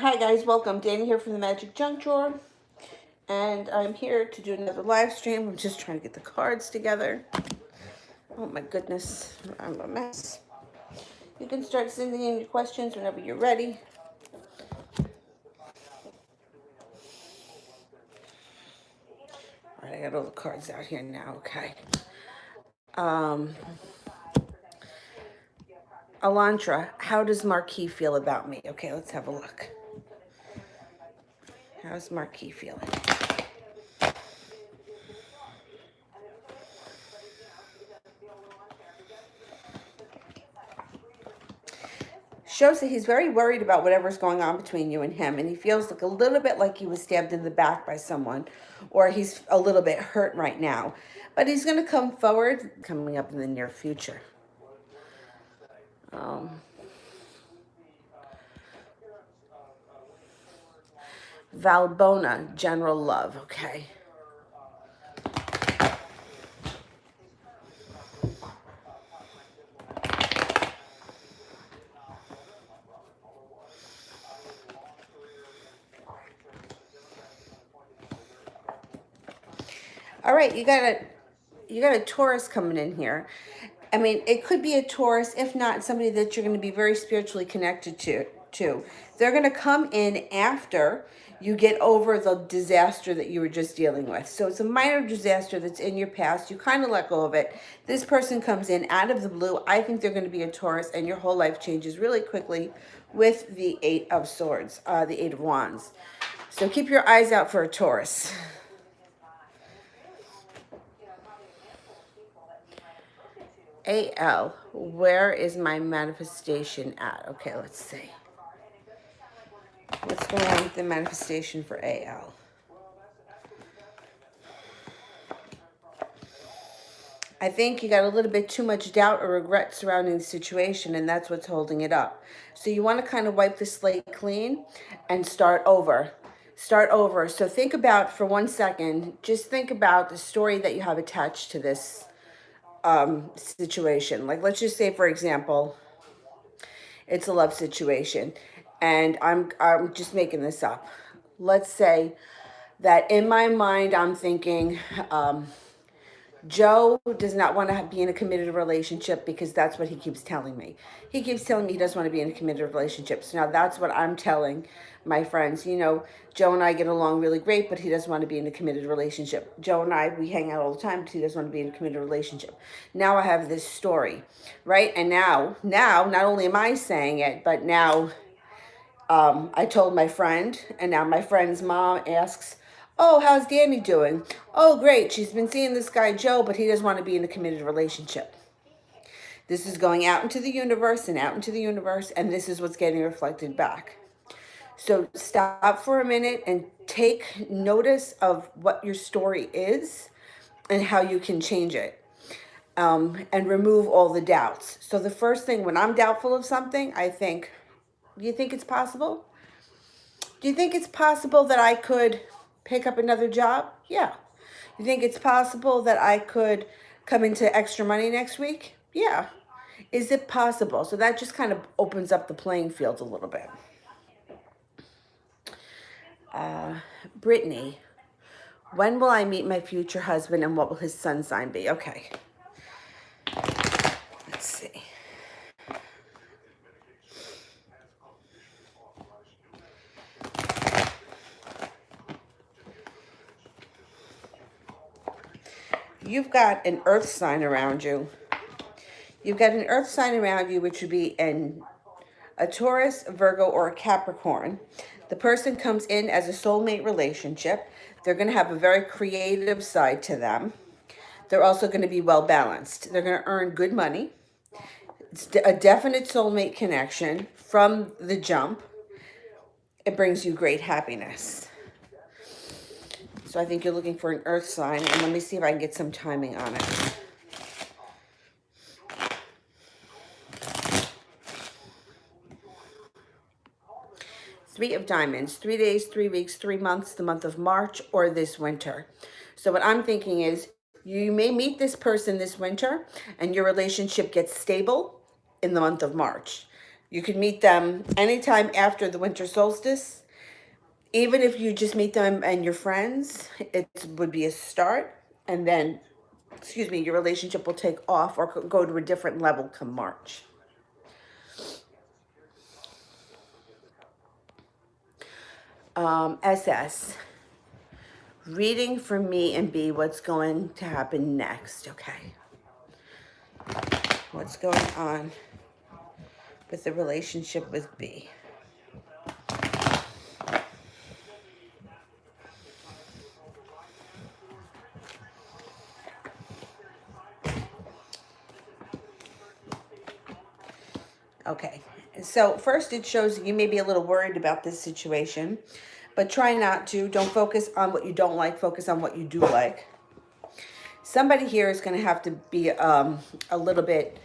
Hi guys, welcome. Danny here from the Magic Junk Drawer, and I'm here to do another live stream. I'm just trying to get the cards together. Oh my goodness, I'm a mess. You can start sending in your questions whenever you're ready. All right, I got all the cards out here now. Okay. Elantra, how does Marquis feel about me? Okay, let's have a look. How's Marquis feeling? Shows that he's very worried about whatever's going on between you and him, and he feels like a little bit like he was stabbed in the back by someone, or he's a little bit hurt right now. But he's going to come forward coming up in the near future. Valbona, general love, okay. All right, you got a Taurus coming in here. I mean, it could be a Taurus, if not somebody that you're going to be very spiritually connected to. They're going to come in after you get over the disaster that you were just dealing with. So it's a minor disaster that's in your past. You kind of let go of it. This person comes in out of the blue. I think they're going to be a Taurus, and your whole life changes really quickly with the Eight of Swords, the Eight of Wands. So keep your eyes out for a Taurus. AL, where is my manifestation at? Okay, let's see. What's going on with the manifestation for AL? I think you got a little bit too much doubt or regret surrounding the situation, and that's what's holding it up. So you want to kind of wipe the slate clean and start over. Start over. So think about, for 1 second, just think about the story that you have attached to this situation. Like, let's just say, for example, it's a love situation, and I'm just making this up. Let's say that in my mind I'm thinking Joe does not want to be in a committed relationship because that's what he keeps telling me. He keeps telling me he doesn't want to be in a committed relationship. So now that's what I'm telling my friends. You know, Joe and I get along really great, but he doesn't want to be in a committed relationship. Joe and I, we hang out all the time, but he doesn't want to be in a committed relationship. Now I have this story, right? And now, not only am I saying it, but now I told my friend, and now my friend's mom asks, "Oh, how's Danny doing?" "Oh, great. She's been seeing this guy, Joe, but he doesn't want to be in a committed relationship." This is going out into the universe and out into the universe, and this is what's getting reflected back. So stop for a minute and take notice of what your story is and how you can change it, and remove all the doubts. So the first thing, when I'm doubtful of something, I think, do you think it's possible? Do you think it's possible that I could pick up another job? Yeah. You think it's possible that I could come into extra money next week? Yeah. Is it possible? So that just kind of opens up the playing field a little bit. Brittany, when will I meet my future husband and what will his sun sign be? Okay. Let's see. You've got an earth sign around you. You've got an earth sign around you, which would be a Taurus, a Virgo, or a Capricorn. The person comes in as a soulmate relationship. They're going to have a very creative side to them. They're also going to be well balanced. They're going to earn good money. It's a definite soulmate connection from the jump. It brings you great happiness. So I think you're looking for an earth sign, and let me see if I can get some timing on it. Three of Diamonds, 3 days, 3 weeks, 3 months, the month of March, or this winter. So what I'm thinking is you may meet this person this winter and your relationship gets stable in the month of March. You can meet them anytime after the winter solstice. Even if you just meet them and your friends, it would be a start. And then, excuse me, your relationship will take off or go to a different level come March. SS. Reading for me and B, what's going to happen next, okay? What's going on with the relationship with B? Okay, so first it shows you may be a little worried about this situation, but try not to. Don't focus on what you don't like, focus on what you do like. Somebody here is going to have to be a little bit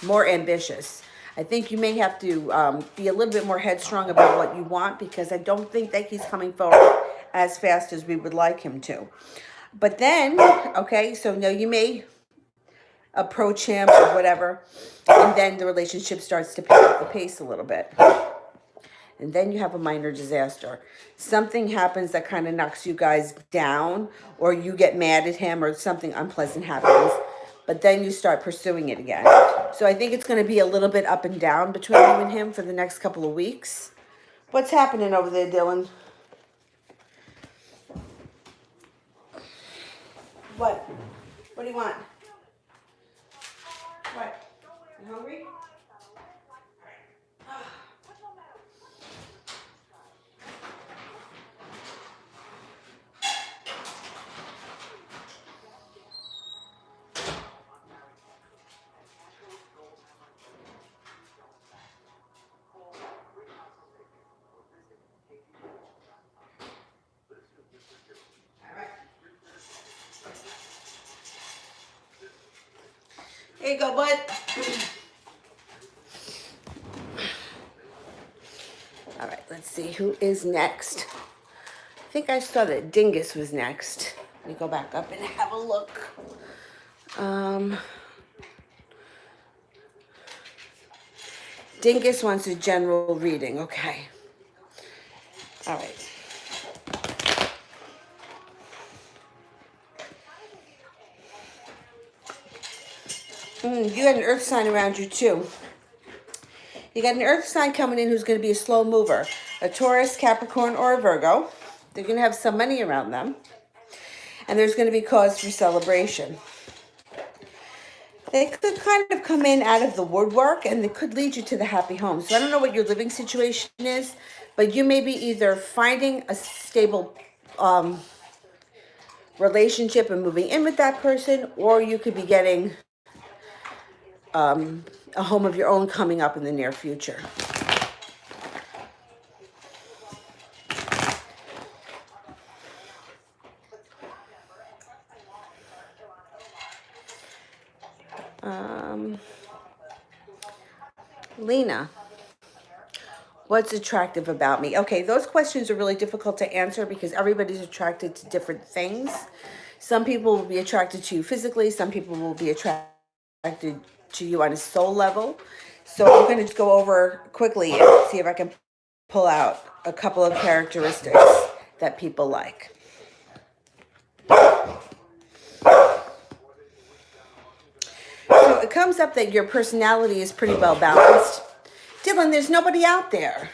more ambitious. I think you may have to be a little bit more headstrong about what you want, because I don't think that he's coming forward as fast as we would like him to. But then, okay, so now you may approach him or whatever, and then the relationship starts to pick up the pace a little bit. And then you have a minor disaster. Something happens that kind of knocks you guys down, or you get mad at him, or something unpleasant happens. But then you start pursuing it again. So I think it's going to be a little bit up and down between you and him for the next couple of weeks. What's happening over there, Dylan? What? What do you want? What? You hungry? Here you go, bud. All right, let's see who is next. I think I saw that Dingus was next. Let me go back up and have a look. Dingus wants a general reading. Okay. All right. You got an earth sign around you too. You got an earth sign coming in who's going to be a slow mover. A Taurus, Capricorn, or a Virgo. They're going to have some money around them. And there's going to be cause for celebration. They could kind of come in out of the woodwork, and they could lead you to the happy home. So I don't know what your living situation is, but you may be either finding a stable relationship and moving in with that person, or you could be getting a home of your own coming up in the near future. Lena, what's attractive about me? Okay, those questions are really difficult to answer because everybody's attracted to different things. Some people will be attracted to you physically. Some people will be attracted to you on a soul level. So I'm going to just go over quickly and see if I can pull out a couple of characteristics that people like. So it comes up that your personality is pretty well balanced. Dylan, there's nobody out there.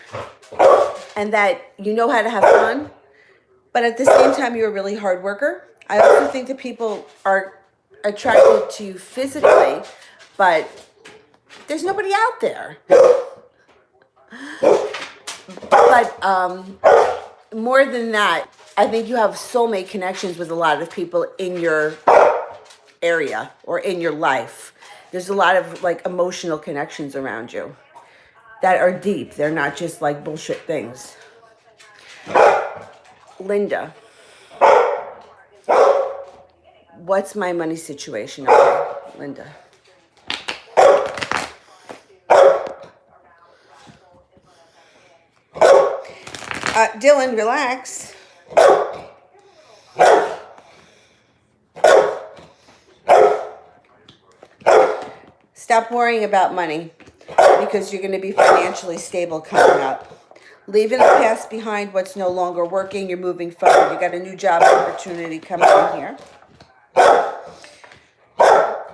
And that you know how to have fun, but at the same time, you're a really hard worker. I also think that people are attracted to you physically, but there's nobody out there. But more than that, I think you have soulmate connections with a lot of people in your area or in your life. There's a lot of like emotional connections around you that are deep. They're not just like bullshit things. Linda, what's my money situation? Okay, Linda. Dylan, relax. Stop worrying about money because you're going to be financially stable coming up. Leaving the past behind, what's no longer working, you're moving forward. You got a new job opportunity coming in here.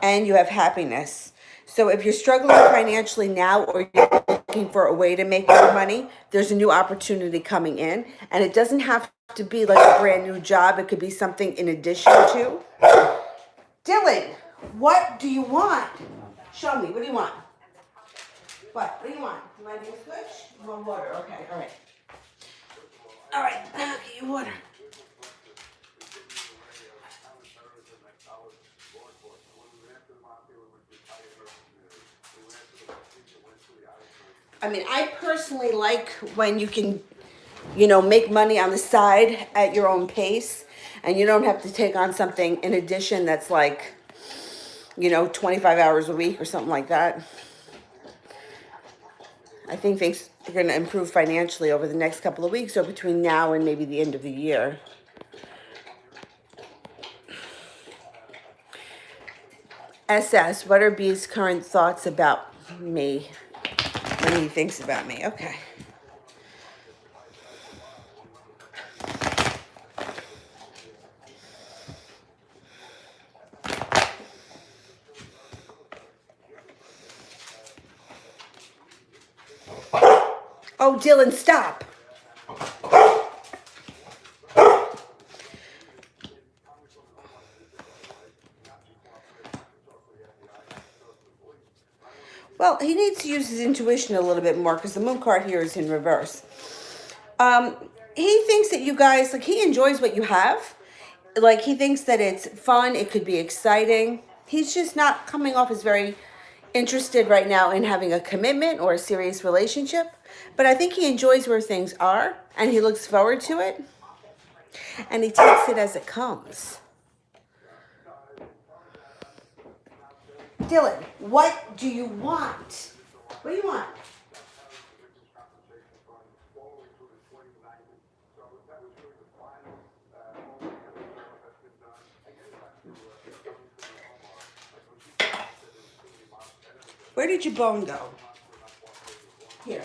And you have happiness. So if you're struggling financially now or you're looking for a way to make more money, there's a new opportunity coming in. And it doesn't have to be like a brand new job. It could be something in addition to. Dylan, what do you want? Show me. What do you want? What? What do you want? You want to get a switch? You want water? Okay. All right. All right. I'll get you water. I mean, I personally like when you can, make money on the side at your own pace and you don't have to take on something in addition that's like, 25 hours a week or something like that. I think things are going to improve financially over the next couple of weeks or between now and maybe the end of the year. SS, what are B's current thoughts about me when he thinks about me? Okay. Oh, Dylan, stop. Well, he needs to use his intuition a little bit more because the moon card here is in reverse. He thinks that you guys, like, he enjoys what you have. Like, he thinks that it's fun. It could be exciting. He's just not coming off as very interested right now in having a commitment or a serious relationship. But I think he enjoys where things are and he looks forward to it. And he takes it as it comes. Dylan, what do you want? What do you want? Where did your bone go? Here.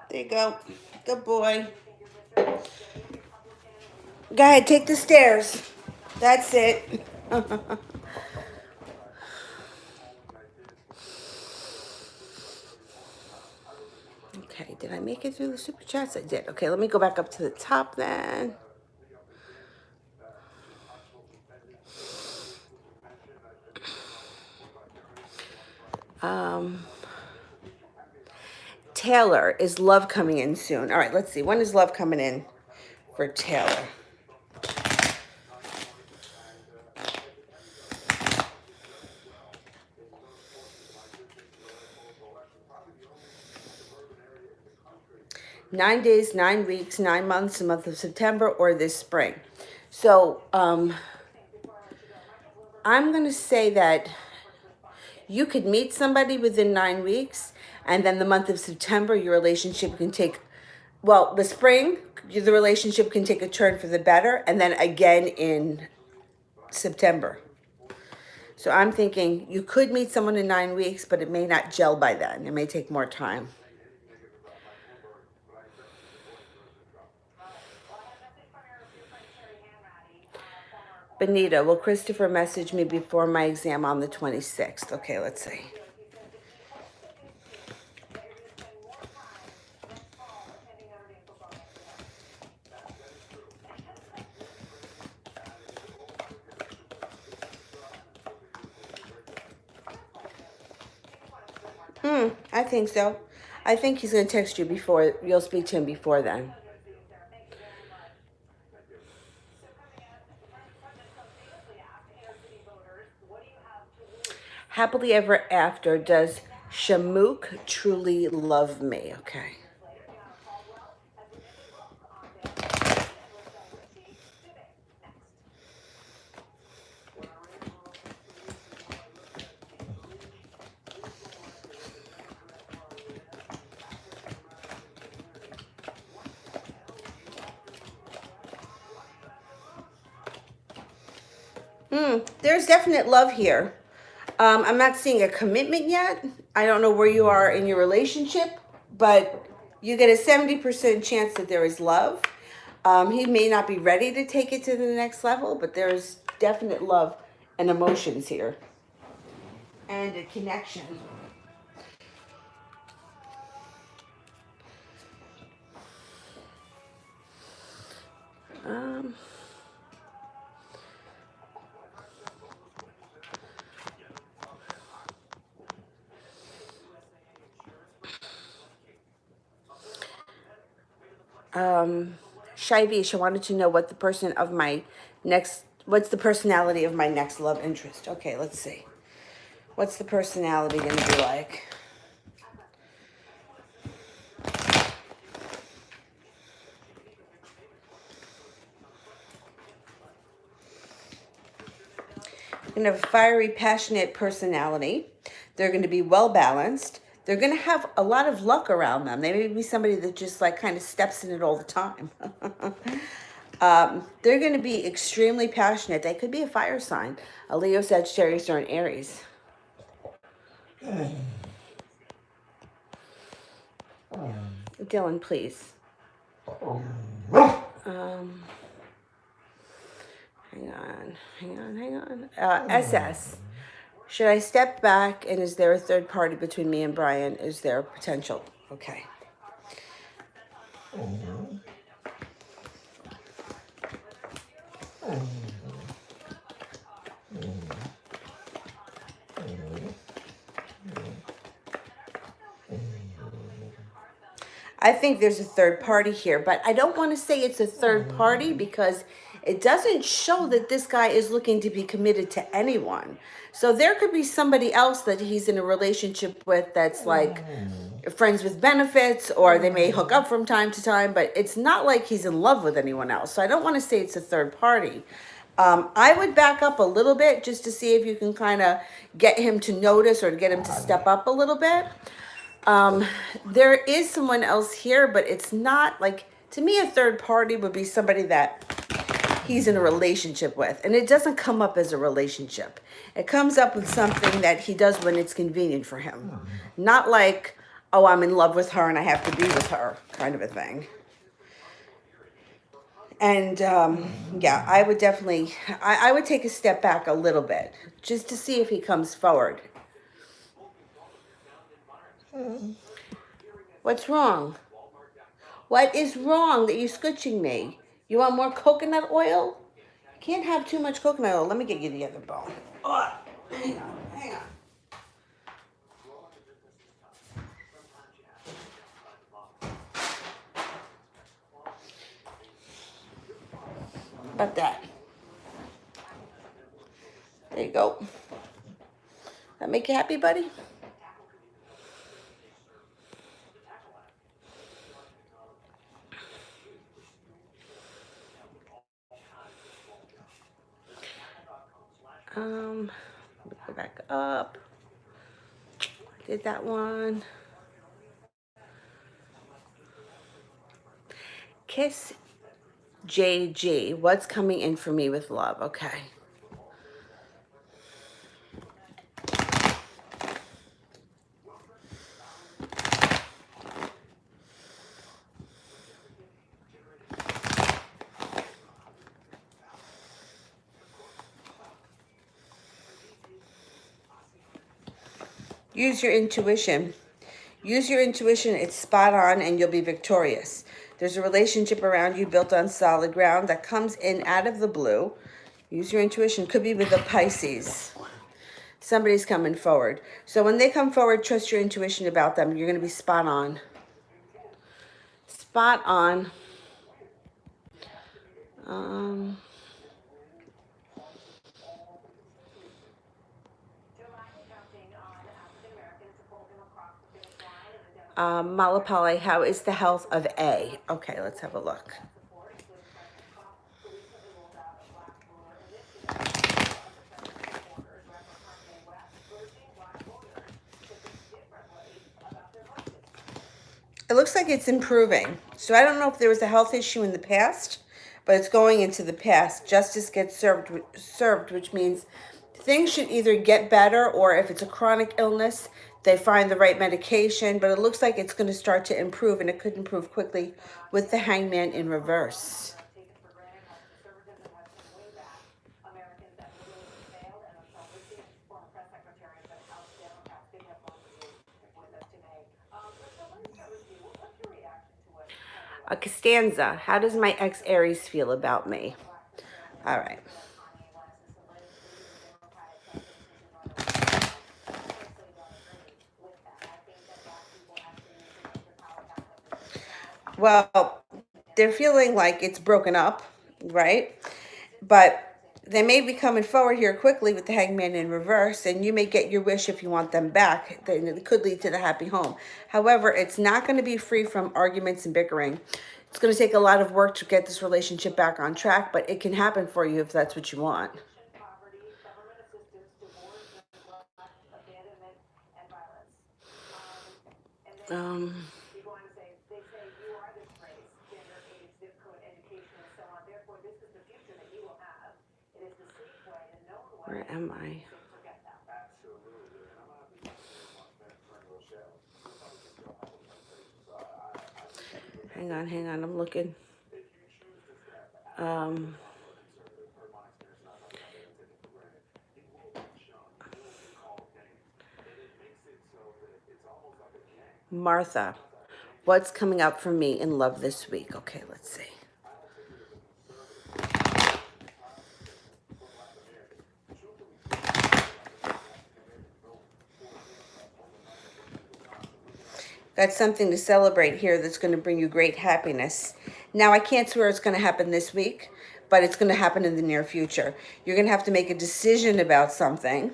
There you go. Good boy. Go ahead, take the stairs. That's it. Okay, did I make it through the super chats? I did. Okay, let me go back up to the top then. Taylor, is love coming in soon? All right, let's see. When is love coming in for Taylor? "9 days, 9 weeks, 9 months, the month of September, or this spring." So I'm going to say that you could meet somebody within 9 weeks, and then the month of September, your relationship can take, the spring, the relationship can take a turn for the better, and then again in September. So I'm thinking you could meet someone in 9 weeks, but it may not gel by then. It may take more time. Benita, will Christopher message me before my exam on the 26th? Okay, let's see. I think so. I think he's going to text you before, you'll speak to him before then. Happily ever after, does Shamook truly love me? Okay. There's definite love here. I'm not seeing a commitment yet. I don't know where you are in your relationship, but you get a 70% chance that there is love. He may not be ready to take it to the next level, but there's definite love and emotions here and a connection. Um, Shaivish, I wanted to know what the person of my what's the personality of my next love interest? Okay, let's see. What's the personality going to be like? Going to have a fiery, passionate personality. They're going to be well balanced. They're going to have a lot of luck around them. They may be somebody that just like kind of steps in it all the time. They're going to be extremely passionate. They could be a fire sign, a Leo, Sagittarius, or an Aries. Dylan, please. Hang on. SS. Should I step back, and is there a third party between me and Brian? Is there potential? Okay. I think there's a third party here, but I don't want to say it's a third party because it doesn't show that this guy is looking to be committed to anyone. So there could be somebody else that he's in a relationship with that's like friends with benefits, or they may hook up from time to time, but it's not like he's in love with anyone else. So I don't want to say it's a third party. I would back up a little bit just to see if you can kind of get him to notice or to get him to step up a little bit. There is someone else here, but it's not like, to me, a third party would be somebody that he's in a relationship with. And it doesn't come up as a relationship. It comes up with something that he does when it's convenient for him. Not like, oh, I'm in love with her and I have to be with her kind of a thing. And yeah, I would definitely, I would take a step back a little bit just to see if he comes forward. What's wrong? What is wrong that you're scooching me? You want more coconut oil? You can't have too much coconut oil. Let me get you the other bone. Oh, hang on. About that. There you go. That make you happy, buddy? Let me go back up. Did that one. Kiss JG. What's coming in for me with love? Okay. Use your intuition. Use your intuition. It's spot on and you'll be victorious. There's a relationship around you built on solid ground that comes in out of the blue. Use your intuition. Could be with the Pisces. Somebody's coming forward. So when they come forward, trust your intuition about them. You're going to be spot on. Spot on. Malapale, how is the health of A? Okay, let's have a look. It looks like it's improving. So I don't know if there was a health issue in the past, but it's going into the past. Justice gets served, which means things should either get better, or if it's a chronic illness, they find the right medication. But it looks like it's going to start to improve, and it could improve quickly with the Hangman in reverse. A Costanza. How does my ex Aries feel about me? All right. Well, they're feeling like it's broken up, right? But they may be coming forward here quickly with the Hangman in reverse, and you may get your wish if you want them back. Then it could lead to the happy home. However, it's not going to be free from arguments and bickering. It's going to take a lot of work to get this relationship back on track, but it can happen for you if that's what you want. Um, where am I? Hang on, I'm looking. Um, Martha, what's coming up for me in love this week? Okay, let's see. Got something to celebrate here that's going to bring you great happiness. Now, I can't swear it's going to happen this week, but it's going to happen in the near future. You're going to have to make a decision about something.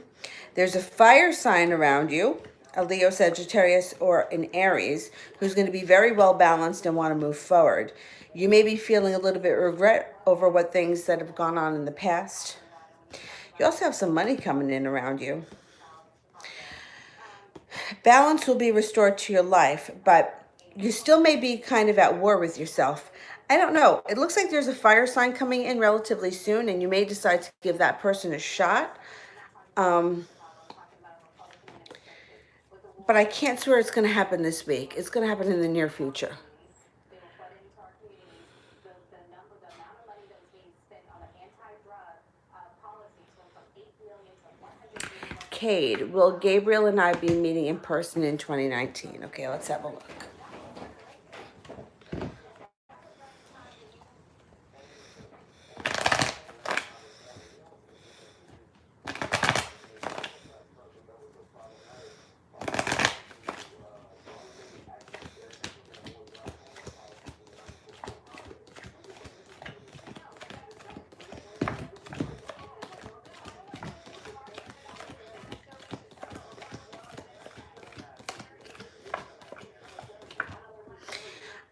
There's a fire sign around you, a Leo, Sagittarius, or an Aries, who's going to be very well balanced and want to move forward. You may be feeling a little bit regret over what things that have gone on in the past. You also have some money coming in around you. Balance will be restored to your life, but you still may be kind of at war with yourself. I don't know. It looks like there's a fire sign coming in relatively soon, and you may decide to give that person a shot. But I can't swear it's going to happen this week. It's going to happen in the near future. Cade, will Gabriel and I be meeting in person in 2019? Okay, let's have a look.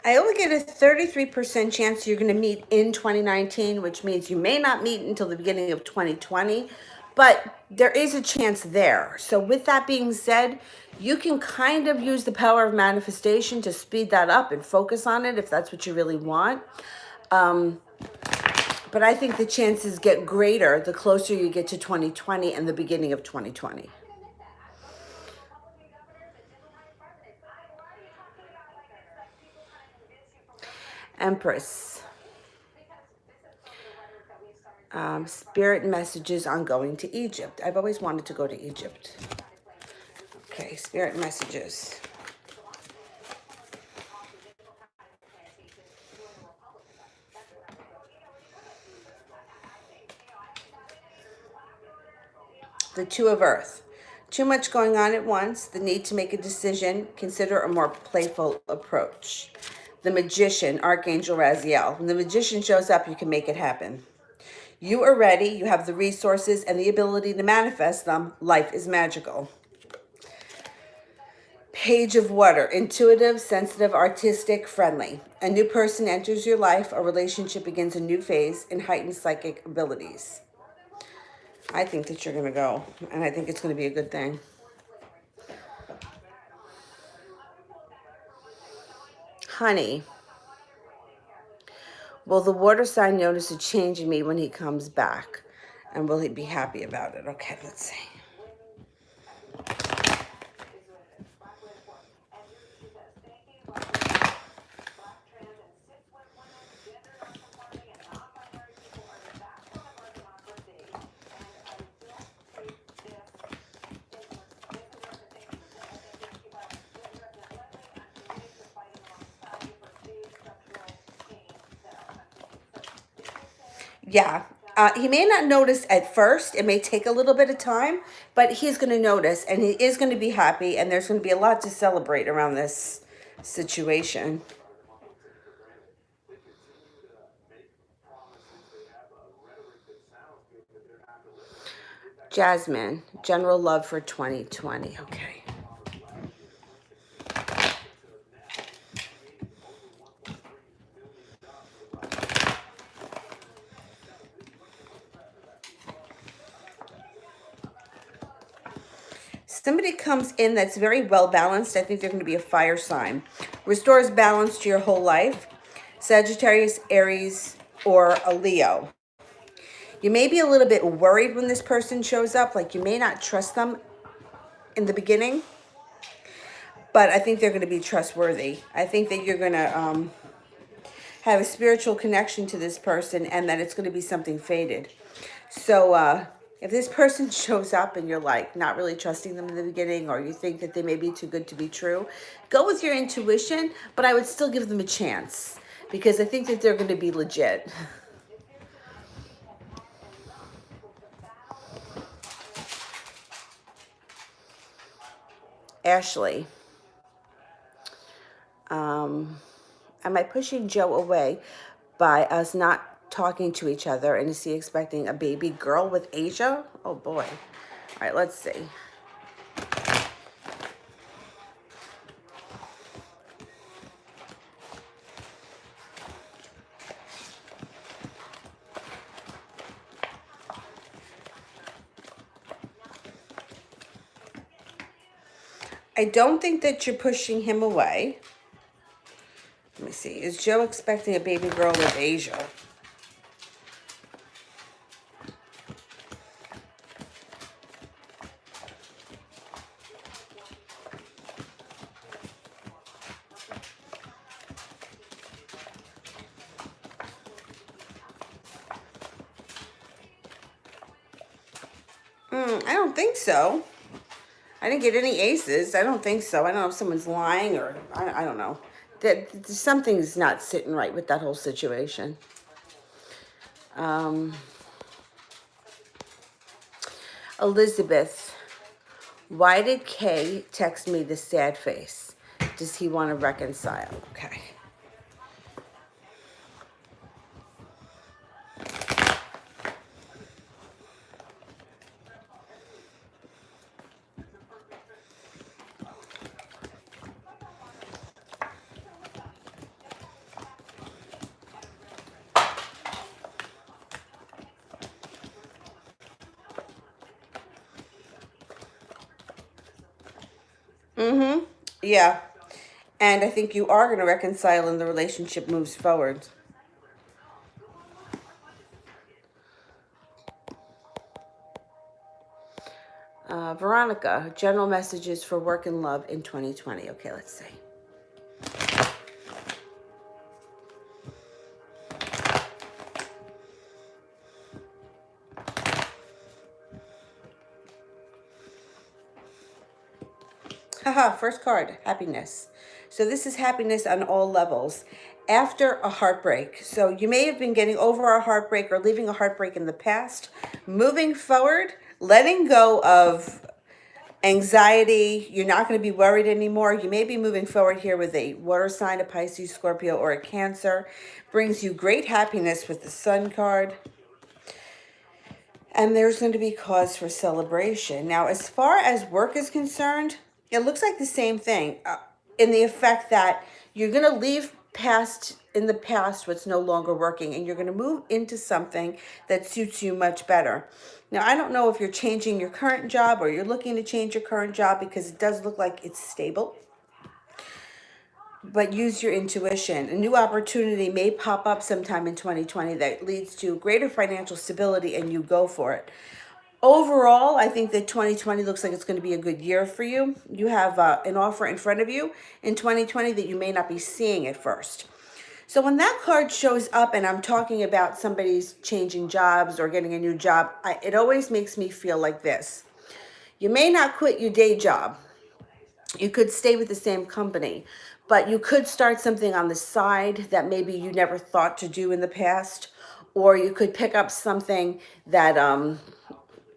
I only get a 33% chance you're going to meet in 2019, which means you may not meet until the beginning of 2020, but there is a chance there. So with that being said, you can kind of use the power of manifestation to speed that up and focus on it if that's what you really want. But I think the chances get greater the closer you get to 2020 and the beginning of 2020. Empress. Spirit messages on going to Egypt. I've always wanted to go to Egypt. Okay, spirit messages. The Two of Earth. Too much going on at once, the need to make a decision, consider a more playful approach. The Magician, Archangel Raziel. When the Magician shows up, you can make it happen. You are ready, you have the resources and the ability to manifest them. Life is magical. Page of Water, intuitive, sensitive, artistic, friendly. A new person enters your life, a relationship begins a new phase, and heightened psychic abilities. I think that you're going to go, and I think it's going to be a good thing. Honey, Will the water sign notice a change in me when he comes back? And will he be happy about it? Okay, let's see. Yeah. He may not notice at first. It may take a little bit of time, but he's going to notice and he is going to be happy, and there's going to be a lot to celebrate around this situation. Jasmine, general love for 2020. Okay. Somebody comes in that's very well balanced. I think they're going to be a fire sign. Restores balance to your whole life. Sagittarius, Aries, or a Leo. You may be a little bit worried when this person shows up, like you may not trust them in the beginning, but I think they're going to be trustworthy. I think that you're going to have a spiritual connection to this person, and that it's going to be something fated. So if this person shows up and you're like not really trusting them in the beginning, or you think that they may be too good to be true, go with your intuition, but I would still give them a chance because I think that they're going to be legit. Ashley, am I pushing Joe away by us not talking to each other? And is he expecting a baby girl with Asia? Oh boy. All right, let's see. I don't think that you're pushing him away. Let me see. Is Joe expecting a baby girl with Asia? I don't think so. I didn't get any aces. I don't think so. I don't know if someone's lying, or I don't know. That something's not sitting right with that whole situation. Elizabeth, why did Kay text me the sad face? Does he want to reconcile? Okay. Yeah. And I think you are going to reconcile and the relationship moves forward. Veronica, general messages for work and love in 2020. Okay, let's see. Haha, first card, happiness. So this is happiness on all levels after a heartbreak. So you may have been getting over a heartbreak or leaving a heartbreak in the past, moving forward, letting go of anxiety. You're not going to be worried anymore. You may be moving forward here with a water sign, a Pisces, Scorpio, or a Cancer. Brings you great happiness with the Sun card. And there's going to be cause for celebration. Now, as far as work is concerned, it looks like the same thing in the effect that you're going to leave past in the past what's no longer working, and you're going to move into something that suits you much better. Now, I don't know if you're changing your current job or you're looking to change your current job, because it does look like it's stable. but use your intuition. A new opportunity may pop up sometime in 2020 that leads to greater financial stability, and you go for it. Overall, I think that 2020 looks like it's going to be a good year for you. You have an offer in front of you in 2020 that you may not be seeing at first. So when that card shows up and I'm talking about somebody's changing jobs or getting a new job, it always makes me feel like this. You may not quit your day job. You could stay with the same company, but you could start something on the side that maybe you never thought to do in the past, or you could pick up something that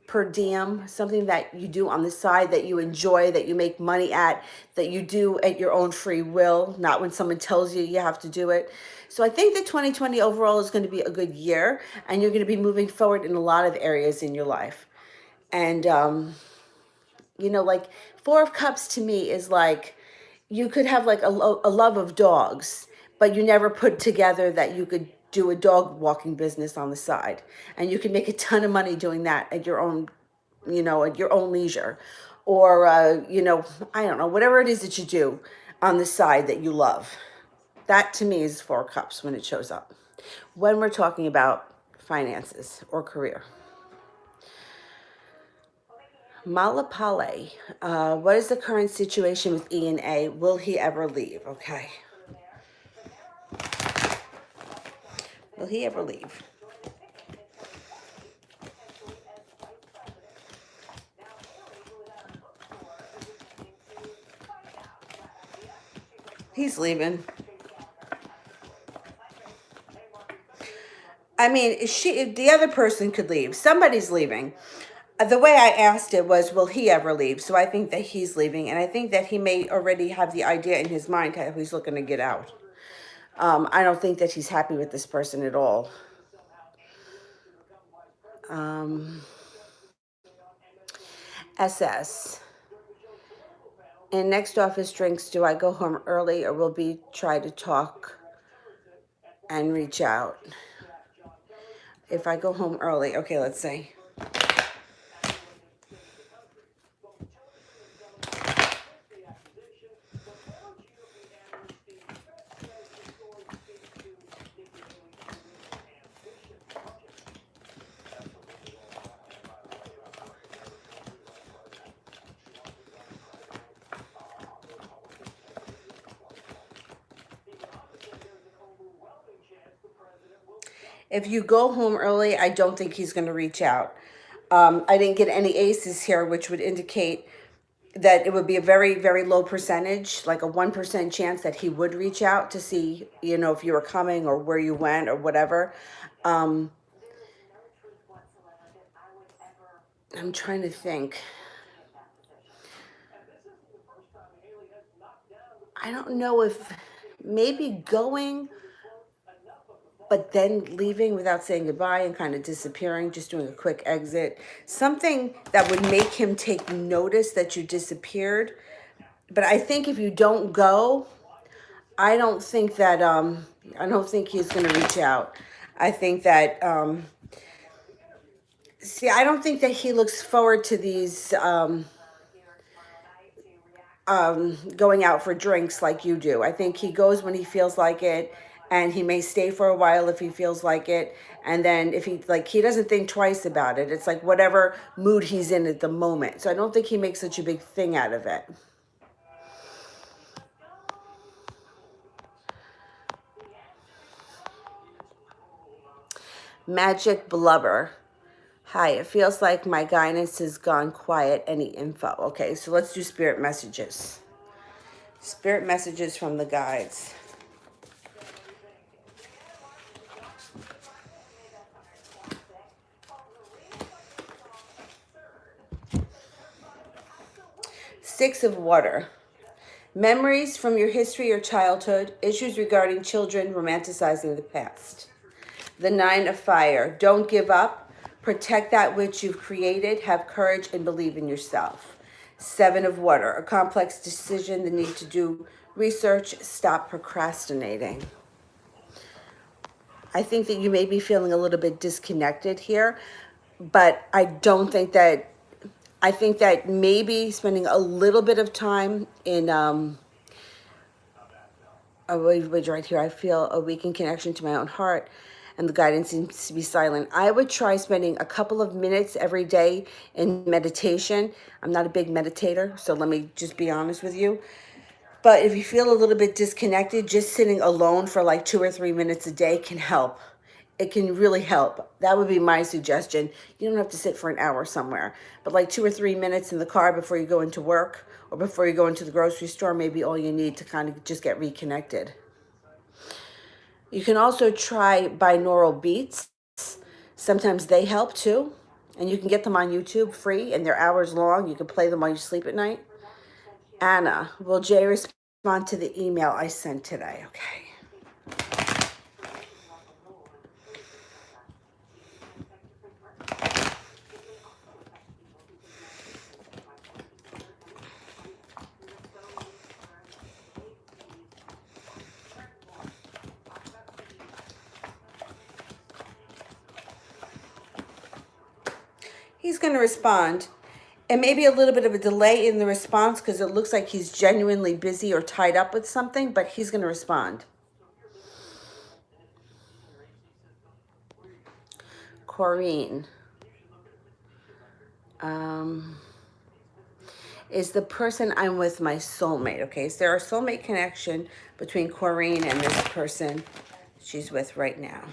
per diem, something that you do on the side that you enjoy, that you make money at, that you do at your own free will, not when someone tells you you have to do it. So I think that 2020 overall is going to be a good year, and you're going to be moving forward in a lot of areas in your life. And like Four of Cups to me is like you could have like a love of dogs, but you never put together that you could do a dog walking business on the side, and you can make a ton of money doing that at your own, at your own leisure, or I don't know, whatever it is that you do on the side that you love. That to me is Four of Cups when it shows up. When we're talking about finances or career. Malapale, what is the current situation with E and A? Will he ever leave? Okay. Will he ever leave? He's leaving. I mean, the other person could leave. Somebody's leaving. The way I asked it was, will he ever leave? So I think that he's leaving, and I think that he may already have the idea in his mind how he's looking to get out. I don't think that he's happy with this person at all. Um, SS. In next office drinks, do I go home early, or will be try to talk and reach out? If I go home early, okay, let's see. If you go home early, I don't think he's going to reach out. I didn't get any aces here, which would indicate that it would be a very, very low percentage, like a 1% chance that he would reach out to see, if you were coming or where you went or whatever. Um, I'm trying to think. I don't know if maybe going, but then leaving without saying goodbye and kind of disappearing, just doing a quick exit. Something that would make him take notice that you disappeared. But I think if you don't go, I don't think that I don't think he's going to reach out. I think that see, I don't think that he looks forward to these going out for drinks like you do. I think he goes when he feels like it, and he may stay for a while if he feels like it. And then if he doesn't think twice about it. It's like whatever mood he's in at the moment. So I don't think he makes such a big thing out of it. Magic Blubber. Hi, it feels like my guidance has gone quiet. Any info? Okay, so let's do spirit messages. Spirit messages from the guides. Six of Water. Memories from your history or childhood. Issues regarding children romanticizing the past. The Nine of Fire. Don't give up. Protect that which you've created. Have courage and believe in yourself. Seven of Water. A complex decision. The need to do research. Stop procrastinating. I think that you may be feeling a little bit disconnected here, but I don't think that. I think that maybe spending a little bit of time in right here. I feel a weakened connection to my own heart, and the guidance seems to be silent. I would try spending a couple of minutes every day in meditation. I'm not a big meditator, so let me just be honest with you. But if you feel a little bit disconnected, just sitting alone for like 2 or 3 minutes a day can help. It can really help. That would be my suggestion. You don't have to sit for an hour somewhere, but like 2 or 3 minutes in the car before you go into work or before you go into the grocery store, maybe all you need to kind of just get reconnected. You can also try binaural beats. Sometimes they help too. And you can get them on YouTube free, and they're hours long. You can play them while you sleep at night. Anna, will Jay respond to the email I sent today? Okay. He's going to respond. And maybe a little bit of a delay in the response because it looks like he's genuinely busy or tied up with something, but he's going to respond. Corrine. Is the person I'm with my soulmate? Okay, is there a soulmate connection between Corrine and this person she's with right now?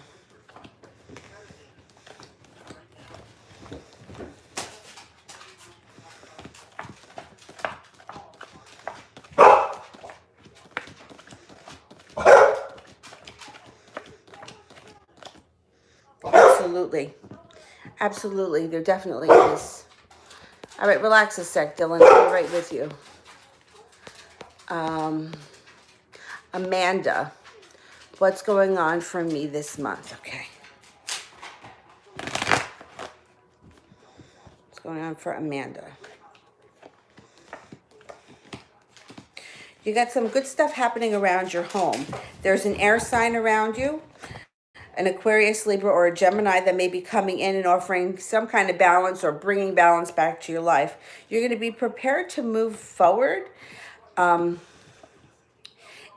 Absolutely. Absolutely. There definitely is. All right, relax a sec, Dylan. I'll be right with you. Amanda, what's going on for me this month? Okay. What's going on for Amanda? You got some good stuff happening around your home. There's an air sign around you, an Aquarius, Libra, or a Gemini that may be coming in and offering some kind of balance or bringing balance back to your life. You're going to be prepared to move forward.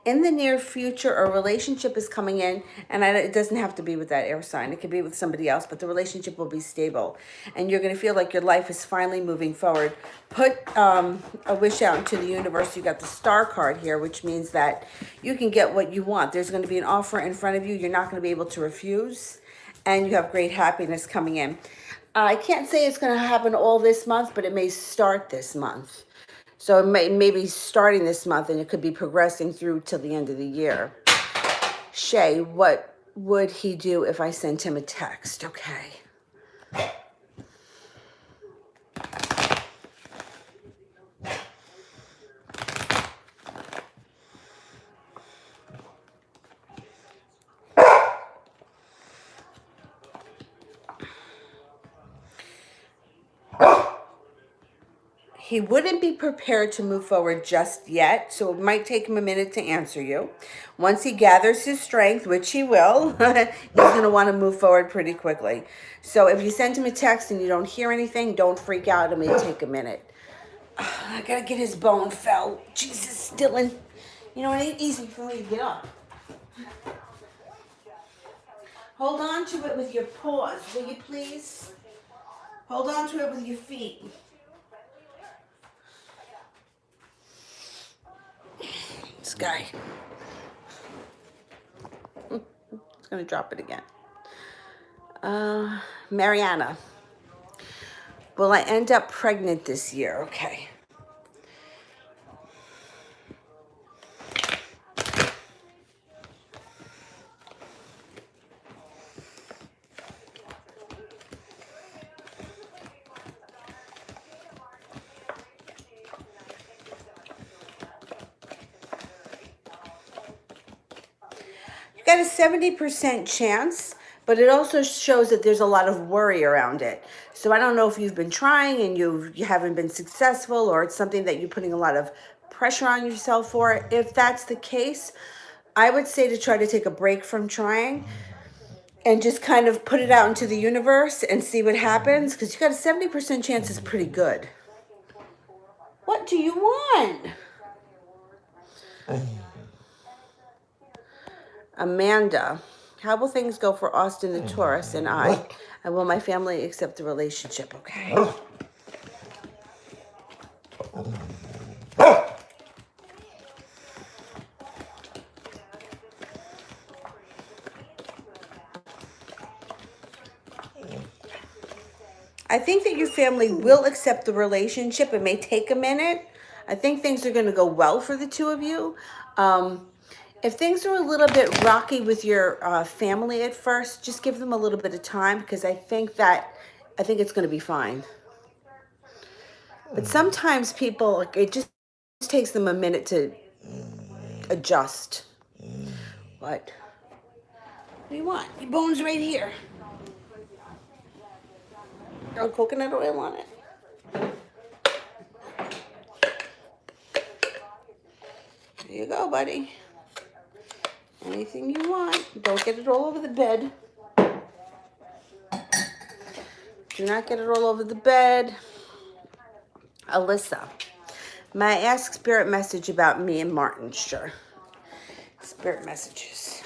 In the near future, a relationship is coming in, and it doesn't have to be with that air sign. It could be with somebody else, but the relationship will be stable, and you're going to feel like your life is finally moving forward. Put a wish out into the universe. You got the star card here, which means that you can get what you want. There's going to be an offer in front of you. You're not going to be able to refuse, and you have great happiness coming in. I can't say it's going to happen all this month, but it may start this month. So it may be starting this month, and it could be progressing through till the end of the year. Shay, what would he do if I sent him a text? Okay. He wouldn't be prepared to move forward just yet, so it might take him a minute to answer you. Once he gathers his strength, which he will, he's going to want to move forward pretty quickly. So if you send him a text and you don't hear anything, don't freak out. It may take a minute. I got to get his bone fell. Jesus, Dylan. You know, it ain't easy for me to get up. Hold on to it with your paws, will you please? Hold on to it with your feet. This guy. It's going to drop it again. Mariana. Will I end up pregnant this year? Okay. You got a 70% chance, but it also shows that there's a lot of worry around it. So I don't know if you've been trying and you haven't been successful, or it's something that you're putting a lot of pressure on yourself for. If that's the case, I would say to try to take a break from trying and just kind of put it out into the universe and see what happens, because you got a 70% chance is pretty good. What do you want? Amanda, how will things go for Austin the Taurus and I? And will my family accept the relationship? Okay. I think that your family will accept the relationship. It may take a minute. I think things are going to go well for the two of you. If things are a little bit rocky with your family at first, just give them a little bit of time because I think it's going to be fine. But sometimes people, it just takes them a minute to adjust. What do you want? Your bone's right here. Throw coconut oil on it. There you go, buddy. Anything you want. Don't get it all over the bed. Do not get it all over the bed. Alyssa, may I ask spirit message about me and Martin? Sure. Spirit messages.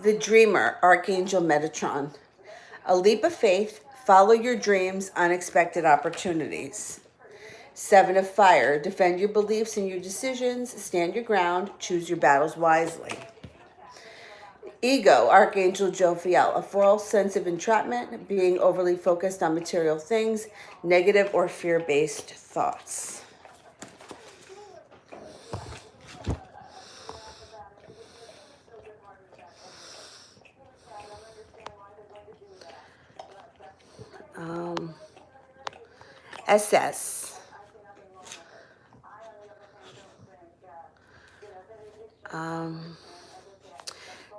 The Dreamer, Archangel Metatron. A leap of faith, follow your dreams, unexpected opportunities. 7 of Fire, defend your beliefs and your decisions, stand your ground, choose your battles wisely. Ego, Archangel Jophiel, a false sense of entrapment, being overly focused on material things, negative or fear-based thoughts. SS.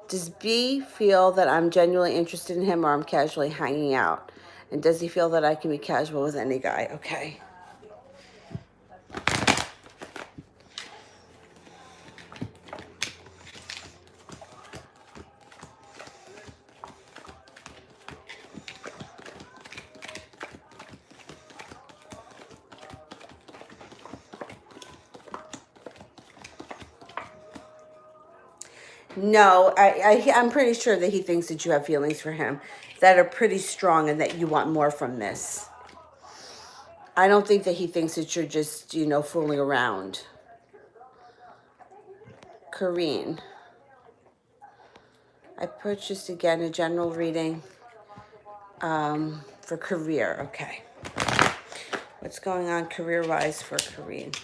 Does B feel that I'm genuinely interested in him or I'm casually hanging out? And does he feel that I can be casual with any guy? Okay. No, I'm pretty sure that he thinks that you have feelings for him that are pretty strong and that you want more from this. I don't think that he thinks that you're just, fooling around. Kareen. I purchased again a general reading for career. Okay. What's going on career-wise for Kareen?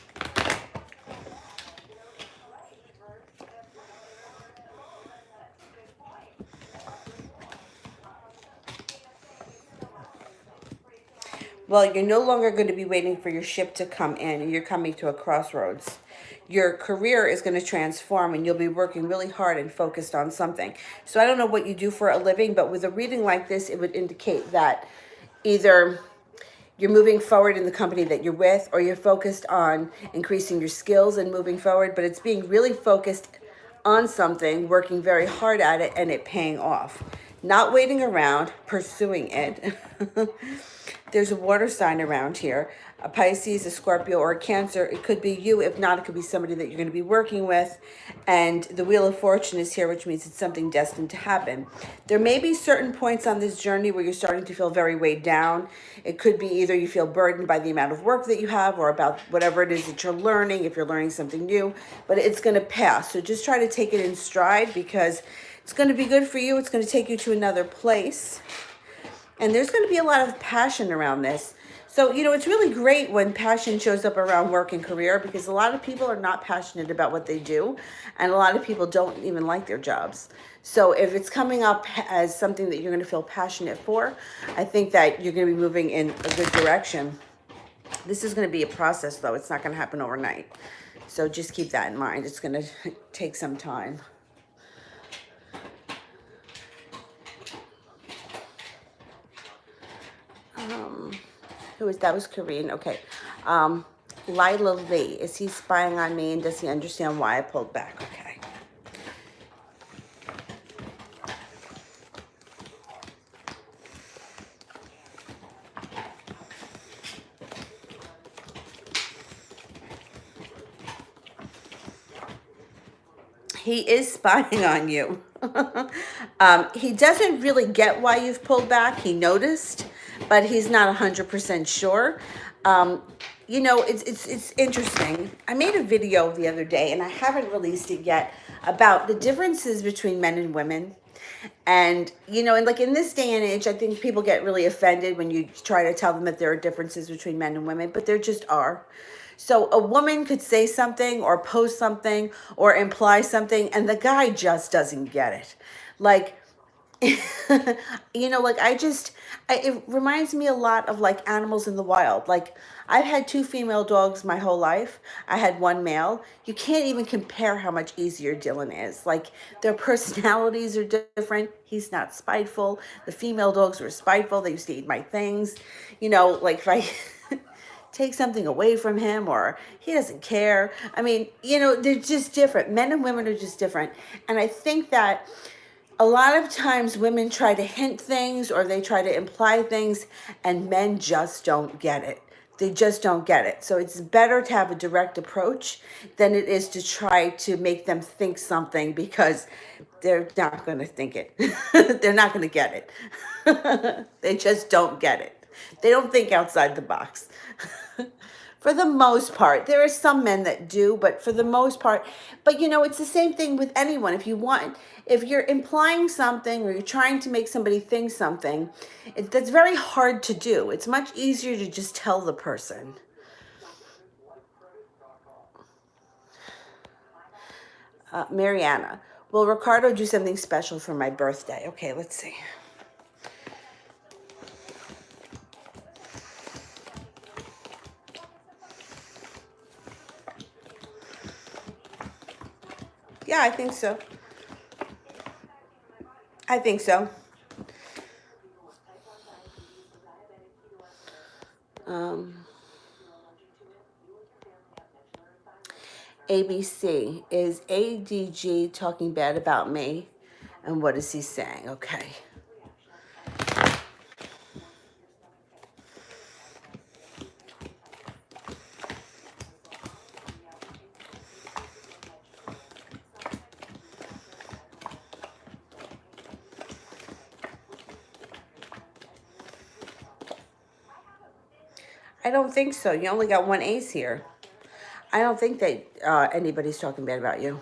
Well, you're no longer going to be waiting for your ship to come in. You're coming to a crossroads. Your career is going to transform and you'll be working really hard and focused on something. So I don't know what you do for a living, but with a reading like this, it would indicate that either you're moving forward in the company that you're with or you're focused on increasing your skills and moving forward, but it's being really focused on something, working very hard at it, and it paying off. Not waiting around, pursuing it. There's a water sign around here, a Pisces, a Scorpio, or a Cancer. It could be you. If not, it could be somebody that you're going to be working with. And the Wheel of Fortune is here, which means it's something destined to happen. There may be certain points on this journey where you're starting to feel very weighed down. It could be either you feel burdened by the amount of work that you have or about whatever it is that you're learning, if you're learning something new, but it's going to pass. So just try to take it in stride because it's going to be good for you. It's going to take you to another place. And there's going to be a lot of passion around this. So, it's really great when passion shows up around work and career because a lot of people are not passionate about what they do. And a lot of people don't even like their jobs. So if it's coming up as something that you're going to feel passionate for, I think that you're going to be moving in a good direction. This is going to be a process, though. It's not going to happen overnight. So just keep that in mind. It's going to take some time. That was Kareen. Okay. Lila Lee. Is he spying on me and does he understand why I pulled back? Okay. He is spying on you. He doesn't really get why you've pulled back. He noticed, but he's not 100% sure. Um, it's interesting. I made a video the other day, and I haven't released it yet, about the differences between men and women. And, and like in this day and age, I think people get really offended when you try to tell them that there are differences between men and women, but there just are. So a woman could say something or post something or imply something, and the guy just doesn't get it. Like, like it reminds me a lot of like animals in the wild. Like, I've had two female dogs my whole life. I had one male. You can't even compare how much easier Dylan is. Like, their personalities are different. He's not spiteful. The female dogs were spiteful. They used to eat my things. Like if I take something away from him, or he doesn't care. I mean, they're just different. Men and women are just different. And I think that a lot of times women try to hint things or they try to imply things, and men just don't get it. They just don't get it. So it's better to have a direct approach than it is to try to make them think something, because they're not going to think it. They're not going to get it. They just don't get it. They don't think outside the box. For the most part. There are some men that do, but for the most part, but it's the same thing with anyone. If you're implying something or you're trying to make somebody think something, that's very hard to do. It's much easier to just tell the person. Mariana, will Ricardo do something special for my birthday? Okay, let's see. Yeah, I think so. I think so. ABC, is ADG talking bad about me? And what is he saying? Okay. I don't think so. You only got one ace here. I don't think that anybody's talking bad about you.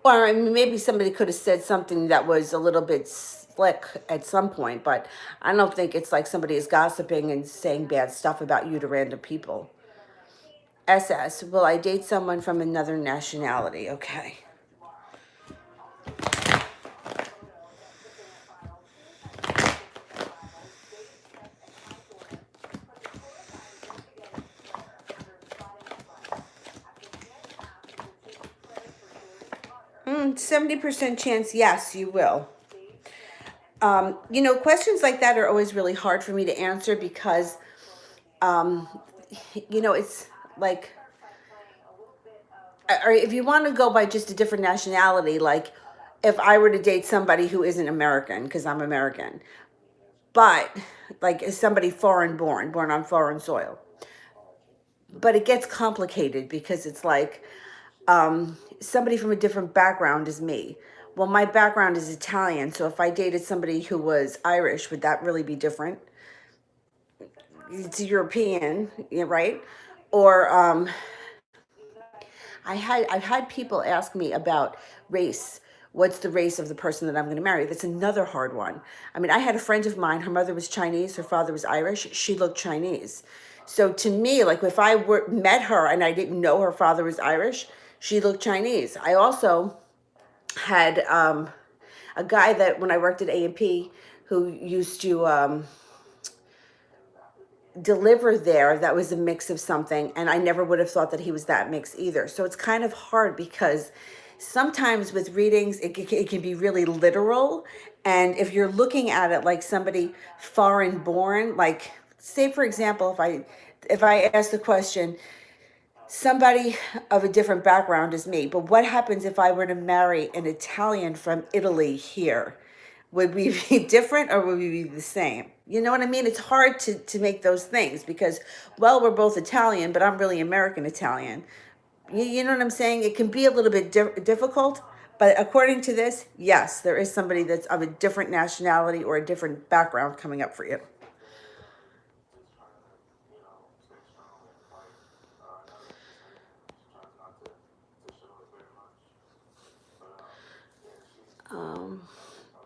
Or I mean, maybe somebody could have said something that was a little bit slick at some point, but I don't think it's like somebody is gossiping and saying bad stuff about you to random people. SS, will I date someone from another nationality? Okay. Mm, 70% chance, yes, you will. Questions like that are always really hard for me to answer because, um, it's like, or if you want to go by just a different nationality, like if I were to date somebody who isn't American, because I'm American, but like is somebody foreign born on foreign soil. But it gets complicated because it's like somebody from a different background is me. Well, my background is Italian, so if I dated somebody who was Irish, would that really be different? It's European, yeah, right? Or I've had people ask me about race. What's the race of the person that I'm going to marry? That's another hard one. I mean, I had a friend of mine, her mother was Chinese, her father was Irish. She looked Chinese. So to me, like if I met her and I didn't know her father was Irish, she looked Chinese. I also had a guy that when I worked at A&P who used to deliver there that was a mix of something, and I never would have thought that he was that mix either. So it's kind of hard because sometimes with readings it can be really literal, and if you're looking at it like somebody foreign born, like say for example, if I ask the question, somebody of a different background is me, but what happens if I were to marry an Italian from Italy here? Would we be different or would we be the same? You know what I mean? It's hard to make those things because, well, we're both Italian, but I'm really American Italian. You know what I'm saying? It can be a little bit difficult. But according to this, yes, there is somebody that's of a different nationality or a different background coming up for you.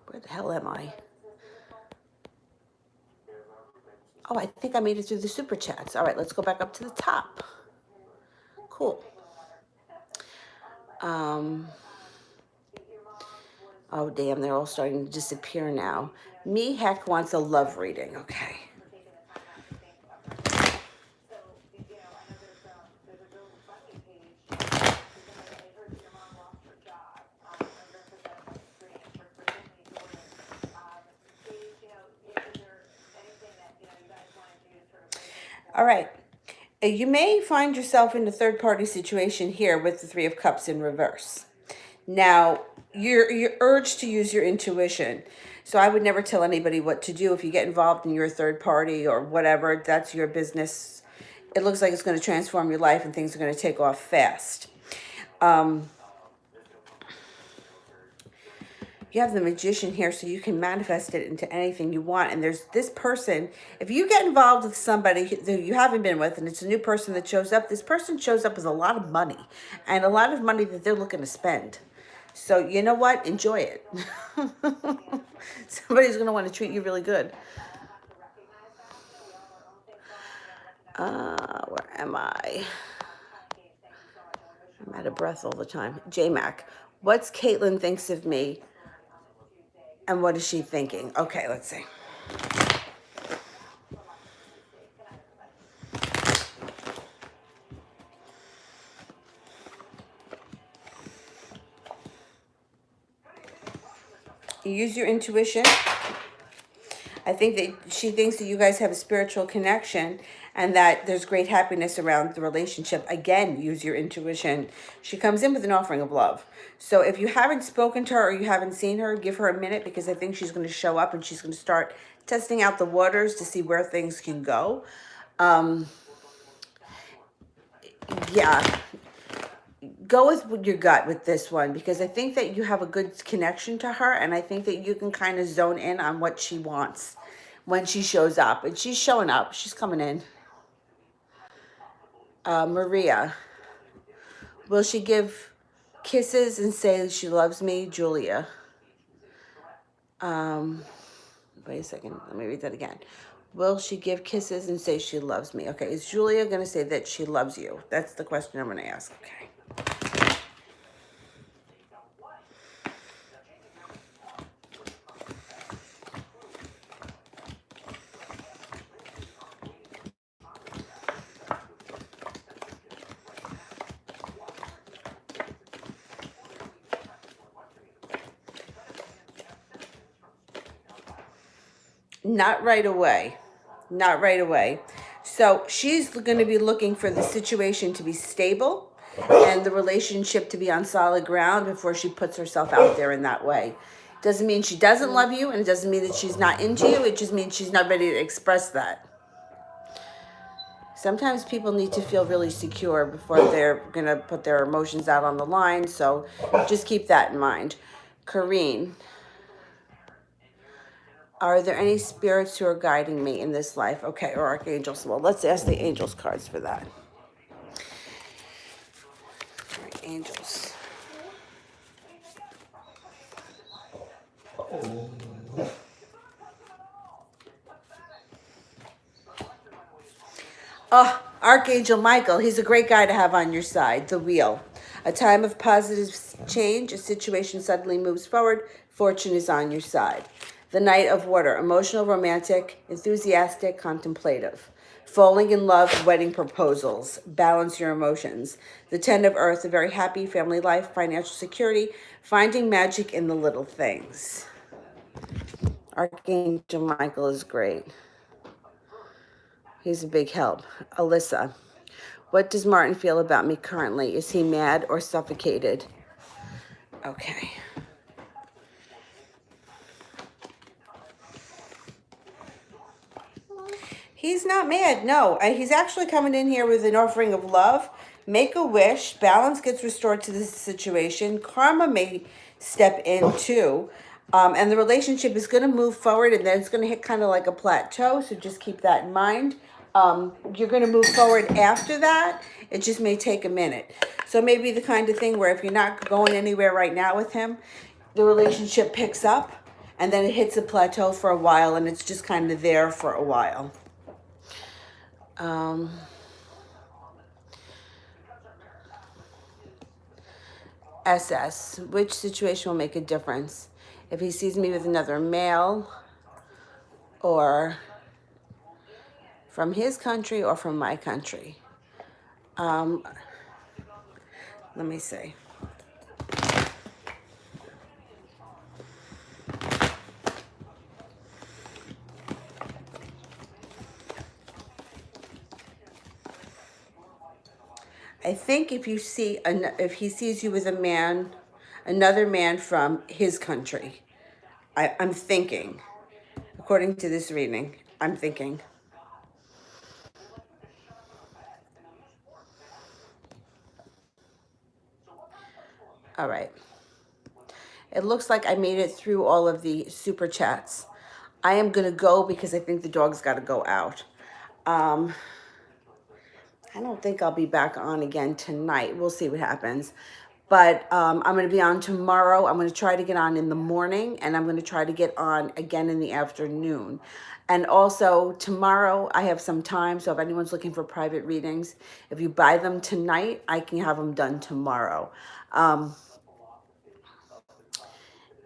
Where the hell am I? Oh, I think I made it through the super chats. All right, let's go back up to the top. Cool. Oh, damn, they're all starting to disappear now. Me Heck wants a love reading. Okay. All right. You may find yourself in a third party situation here with the Three of Cups in reverse. Now, you're urged to use your intuition. So I would never tell anybody what to do. If you get involved in your third party or whatever, that's your business. It looks like it's going to transform your life and things are going to take off fast. You have the Magician here, so you can manifest it into anything you want. And there's this person, if you get involved with somebody that you haven't been with and it's a new person that shows up, this person shows up with a lot of money and a lot of money that they're looking to spend. So you know what? Enjoy it. Somebody's going to want to treat you really good. Where am I? I'm out of breath all the time. J-Mac, what's Caitlin thinks of me and what is she thinking? Okay, let's see. You use your intuition. I think that she thinks that you guys have a spiritual connection and that there's great happiness around the relationship. Again, use your intuition. She comes in with an offering of love. So if you haven't spoken to her or you haven't seen her, give her a minute because I think she's going to show up and she's going to start testing out the waters to see where things can go. Yeah. Go with your gut with this one because I think that you have a good connection to her and I think that you can kind of zone in on what she wants when she shows up. And she's showing up. She's coming in. Maria. Will she give kisses and say she loves me? Julia. Wait a second. Let me read that again. Will she give kisses and say she loves me? Okay. Is Julia going to say that she loves you? That's the question I'm going to ask. Okay. Not right away. Not right away. So she's going to be looking for the situation to be stable and the relationship to be on solid ground before she puts herself out there in that way. Doesn't mean she doesn't love you and it doesn't mean that she's not into you. It just means she's not ready to express that. Sometimes people need to feel really secure before they're going to put their emotions out on the line. So just keep that in mind. Kareen. Are there any spirits who are guiding me in this life? Okay, or archangels. Well, let's ask the angels cards for that. All right, angels. Oh, Archangel Michael. He's a great guy to have on your side. The wheel. A time of positive change. A situation suddenly moves forward. Fortune is on your side. The Knight of Water, emotional, romantic, enthusiastic, contemplative. Falling in love, wedding proposals. Balance your emotions. The Ten of Earth, a very happy family life, financial security, finding magic in the little things. Archangel Michael is great. He's a big help. Alyssa, what does Martin feel about me currently? Is he mad or suffocated? Okay. He's not mad. No, he's actually coming in here with an offering of love. Make a wish. Balance gets restored to this situation. Karma may step into. And the relationship is going to move forward, and then it's going to hit kind of like a plateau. So just keep that in mind. You're going to move forward after that. It just may take a minute. So maybe the kind of thing where if you're not going anywhere right now with him, the relationship picks up and then it hits a plateau for a while, and it's just kind of there for a while. SS, which situation will make a difference? If he sees me with another male, or from his country or from my country. Let me see. I think if he sees you with a man, another man from his country, I'm thinking, according to this reading, I'm thinking. All right. It looks like I made it through all of the super chats. I am going to go because I think the dog's got to go out. I don't think I'll be back on again tonight. We'll see what happens. But I'm going to be on tomorrow. I'm going to try to get on in the morning, and I'm going to try to get on again in the afternoon. And also tomorrow I have some time, so if anyone's looking for private readings, if you buy them tonight, I can have them done tomorrow.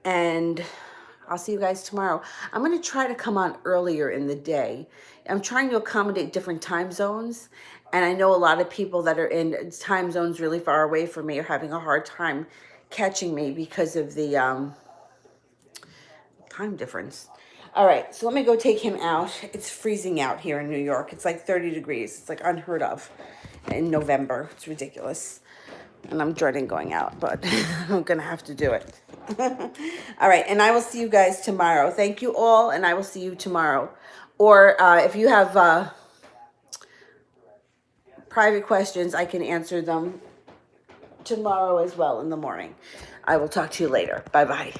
And I'll see you guys tomorrow. I'm going to try to come on earlier in the day. I'm trying to accommodate different time zones. And I know a lot of people that are in time zones really far away from me are having a hard time catching me because of the time difference. All right, so let me go take him out. It's freezing out here in New York. It's like 30 degrees. It's like unheard of in November. It's ridiculous. And I'm dreading going out, but I'm going to have to do it. All right, and I will see you guys tomorrow. Thank you all, and I will see you tomorrow. Or if you have private questions, I can answer them tomorrow as well in the morning. I will talk to you later. Bye-bye.